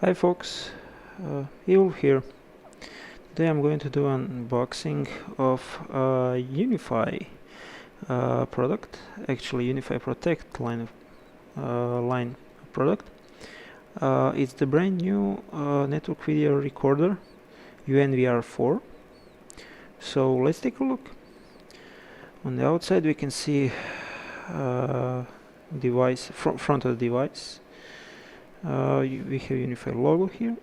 Hi folks, Evil here. Today I'm going to do an unboxing of a UniFi product, actually UniFi Protect line of product. It's the brand new network video recorder UNVR4. So let's take a look. On the outside we can see device front of the device. We have UniFi logo here.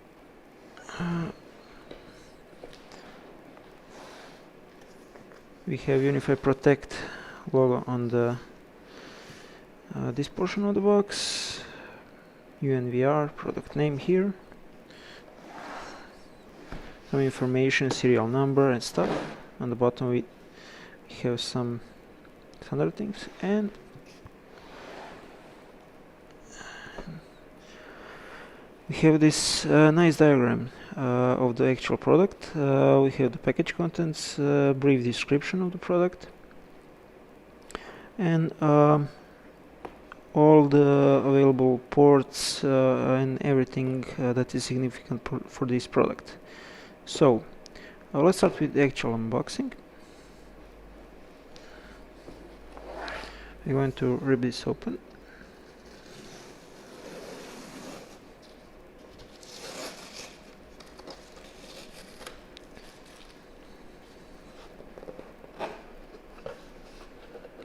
We have UniFi Protect logo on the this portion of the box. UNVR product name here. Some information, serial number and stuff. On the bottom we have some other things, and we have this nice diagram of the actual product. We have the package contents, brief description of the product, and all the available ports and everything that is significant for this product. So let's start with the actual unboxing. We're going to rip this open.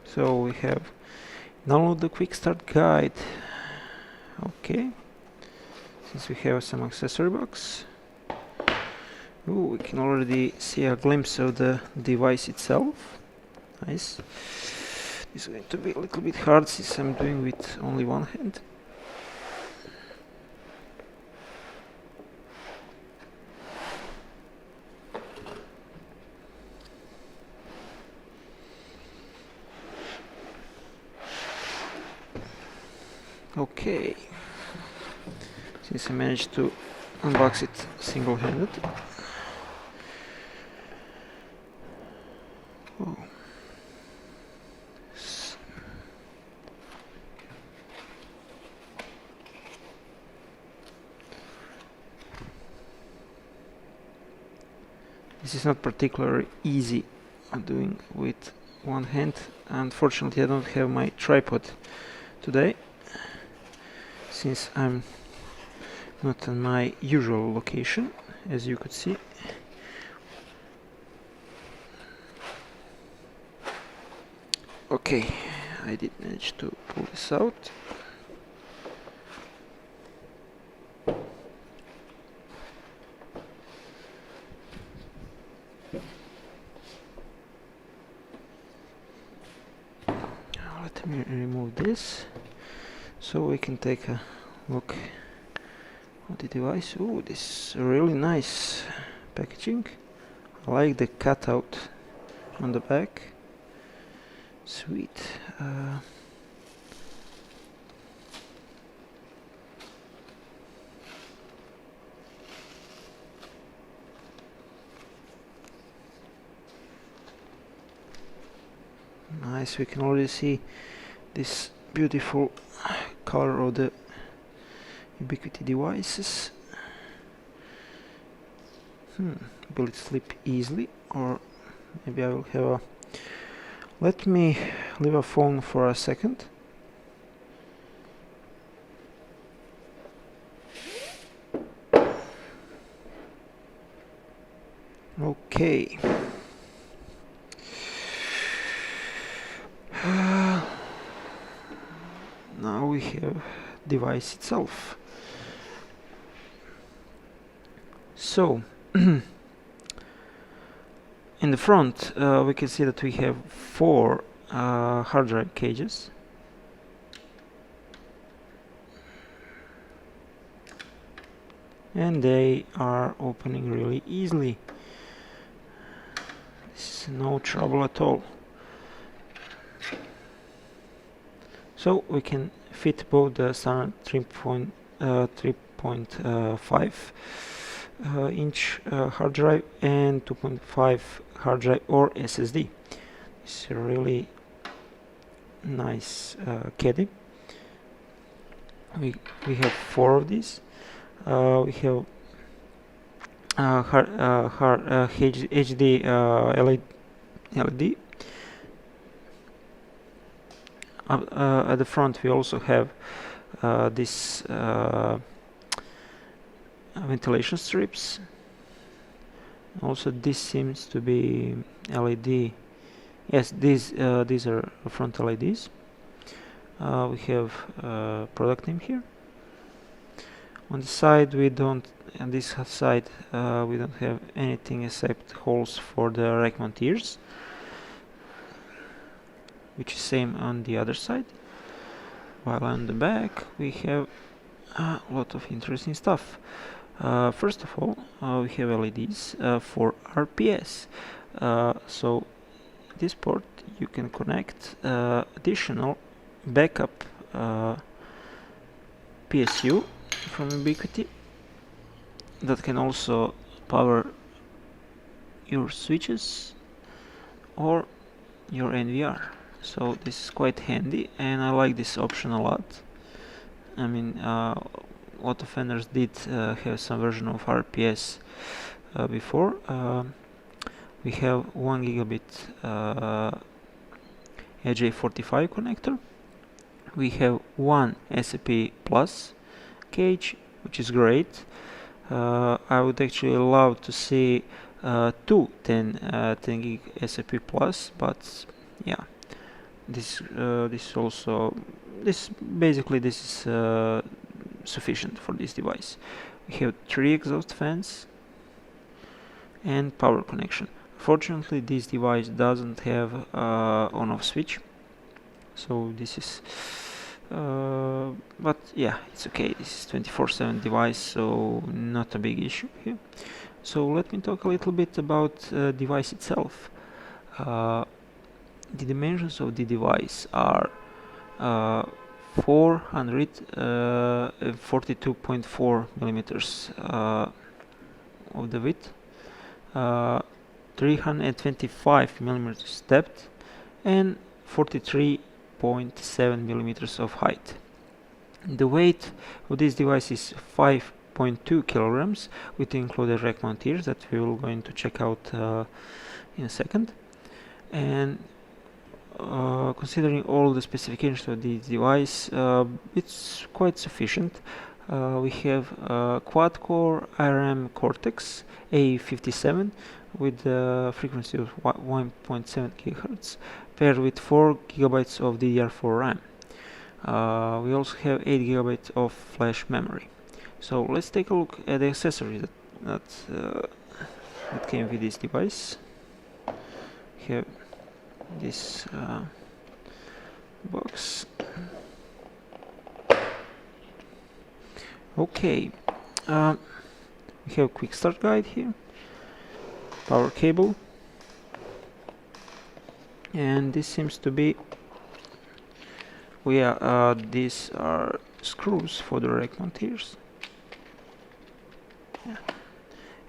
So we have download the quick start guide. Okay, since we have some accessory box. Ooh, we can already see a glimpse of the device itself. Nice. This is going to be a little bit hard since I'm doing with only one hand. Okay, since I managed to unbox it single-handed. Oh. This is not particularly easy doing with one hand. Unfortunately, I don't have my tripod today, since I'm not in my usual location, as you could see. Okay, I did manage to pull this out. Let me remove this so we can take a look at the device. Oh, this is really nice packaging. I like the cutout on the back. Sweet. Nice. We can already see this beautiful color of the Ubiquiti devices. Will it slip easily, or maybe I will have a... Let me leave a phone for a second. Okay. Now we have device itself. So in the front we can see that we have 4 hard drive cages. And they are opening really easily. This is no trouble at all. So we can fit both the standard 3.5 inch hard drive and 2.5 hard drive or SSD. It's a really nice caddy. We have 4 of these. We have HD LED. At the front we also have this ventilation strips. Also this seems to be LED. Yes, these are front LEDs. We have product name here. On the side we don't, on this side we don't have anything except holes for the rack mount ears, which is same on the other side. While on the back we have a lot of interesting stuff. First of all, we have LEDs for RPS. So this port you can connect additional backup PSU from Ubiquiti that can also power your switches or your NVR. So this is quite handy, and I like this option a lot. I mean, a lot of vendors did have some version of RPS before. We have 1 gigabit EJ45 connector. We have one SAP Plus cage, which is great. I would actually love to see two 10 gig SAP Plus, but yeah, this is sufficient for this device. We have 3 exhaust fans and power connection. Fortunately, this device doesn't have on-off switch, so this is but yeah, it's okay. This is 24/7 device, so not a big issue here. So let me talk a little bit about device itself. The dimensions of the device are 442.4 millimeters of the width, 325 millimeters depth, and 43.7 millimeters of height. The weight of this device is 5.2 kilograms with included rack mount ears that we will going to check out in a second. And considering all the specifications of this device, it's quite sufficient. We have quad-core ARM Cortex A57 with a frequency of 1.7 GHz, paired with 4 GB of DDR4 RAM. We also have 8 GB of flash memory. So let's take a look at the accessories that came with this device. We have this box. Okay, we have quick start guide here, power cable, and this seems to be, these are screws for the rack mount ears, yeah.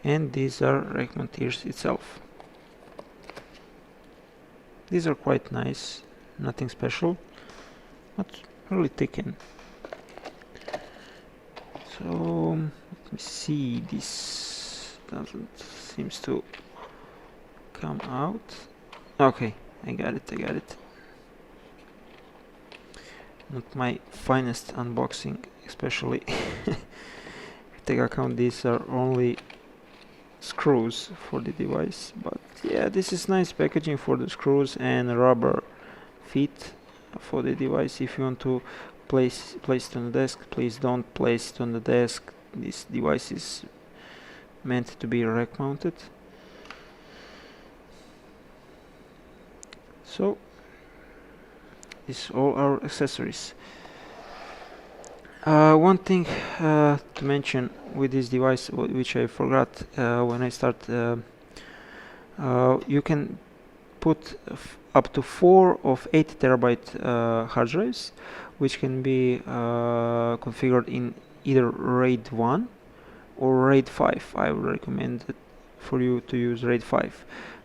And these are rack mount ears itself. These are quite nice, nothing special, but really thick. So let me see, this doesn't seems to come out. Okay, I got it. Not my finest unboxing, especially take account these are only screws for the device, but yeah, this is nice packaging for the screws and rubber feet for the device. If you want to place it on the desk, please don't place it on the desk. This device is meant to be rack mounted. So these are all our accessories. One thing to mention with this device, which I forgot when I start, you can put up to 4 of 8 terabyte hard drives, which can be configured in either RAID 1 or RAID 5. I would recommend it for you to use RAID 5.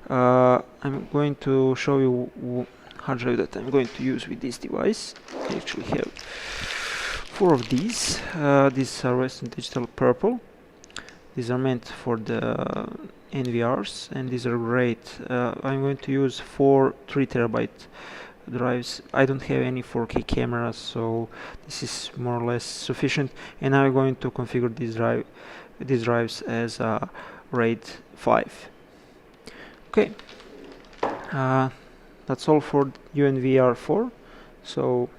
I'm going to show you hard drive that I'm going to use with this device. I actually have 4 of these. These are Western Digital purple. These are meant for the NVRs, and these are great. I'm going to use 4 3 terabyte drives. I don't have any 4K cameras, so this is more or less sufficient, and I'm going to configure these drives as RAID 5. Okay, that's all for UNVR4. So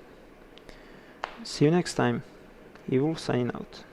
see you next time. Evil signing out.